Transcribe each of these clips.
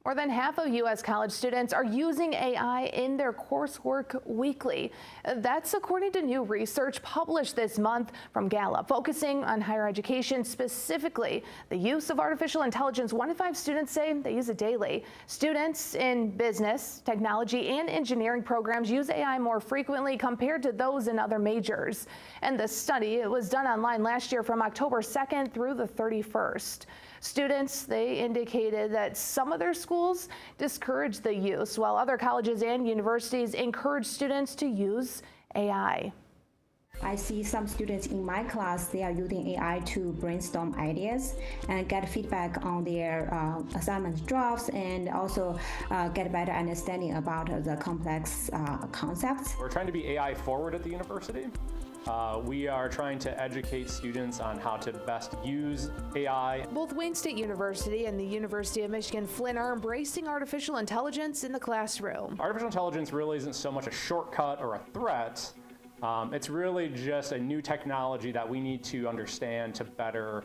More than half of U.S. college students are using AI in their coursework weekly. That's according to new research published this month from Gallup, focusing on higher education, specifically the use of artificial intelligence. 1 in 5 students say they use it daily. Students in business, technology, and engineering programs use AI more frequently compared to those in other majors. And the study, it was done online last year from October 2nd through the 31st. Students, they indicated that some of their schools discourage the use, while other colleges and universities encourage students to use AI. I see some students in my class, they are using AI to brainstorm ideas and get feedback on their assignment drafts, and also get better understanding about the complex concepts. We're trying to be AI forward at the university. We are trying to educate students on how to best use AI. Both Wayne State University and the University of Michigan-Flint are embracing artificial intelligence in the classroom. Artificial intelligence really isn't so much a shortcut or a threat. It's really just a new technology that we need to understand to better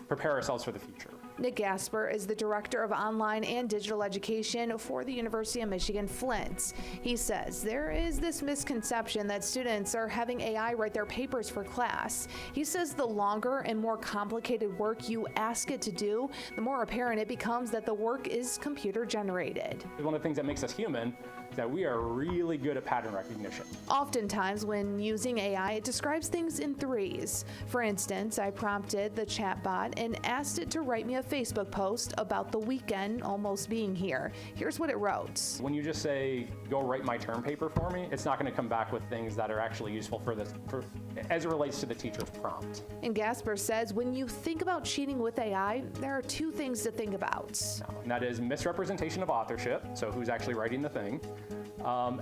prepare ourselves for the future. Nick Gasper is the Director of Online and Digital Education for the University of Michigan-Flint. He says there is this misconception that students are having AI write their papers for class. He says the longer and more complicated work you ask it to do, the more apparent it becomes that the work is computer generated. One of the things that makes us human is that we are really good at pattern recognition. Oftentimes when using AI, it describes things in threes. For instance, I prompted the chatbot and asked it to write me a Facebook post about the weekend almost being here. Here's what it wrote. When you just say, go write my term paper for me, it's not going to come back with things that are actually useful as it relates to the teacher's prompt. And Gasper says when you think about cheating with AI, there are 2 things to think about. And that is misrepresentation of authorship, so who's actually writing the thing.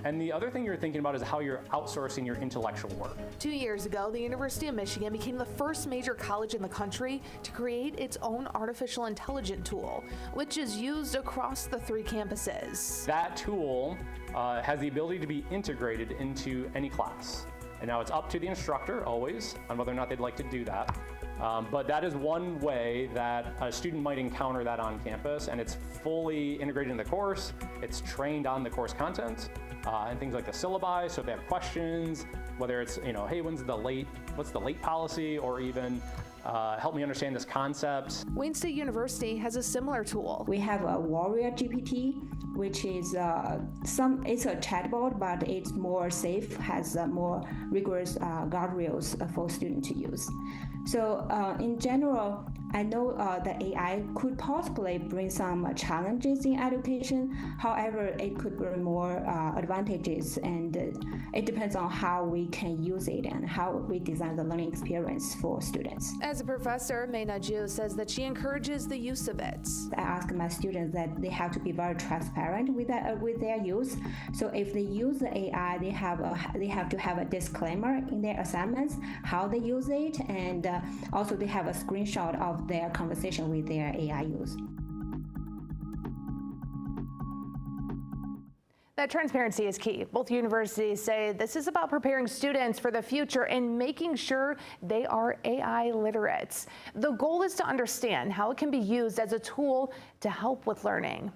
And the other thing you're thinking about is how you're outsourcing your intellectual work. 2 years ago, the University of Michigan became the first major college in the country to create its own artificial intelligence tool, which is used across the 3 campuses. That tool has the ability to be integrated into any class. And now it's up to the instructor always on whether or not they'd like to do that. But that is one way that a student might encounter that on campus, and it's fully integrated in the course. It's trained on the course content and things like the syllabi. So if they have questions, whether it's, hey, what's the late policy, or even help me understand this concept. Wayne State University has a similar tool. We have a Warrior GPT, which is it's a chatbot, but it's more safe, has more rigorous guardrails for students to use. So in general, I know that AI could possibly bring some challenges in education. However, it could bring more advantages, and it depends on how we can use it and how we design the learning experience for students. As a professor, May Najju says that she encourages the use of it. I ask my students that they have to be very transparent with their use. So if they use the AI, they have to have a disclaimer in their assignments how they use it, and also they have a screenshot of their conversation with their AI use. That transparency is key. Both universities say this is about preparing students for the future and making sure they are AI literate. The goal is to understand how it can be used as a tool to help with learning.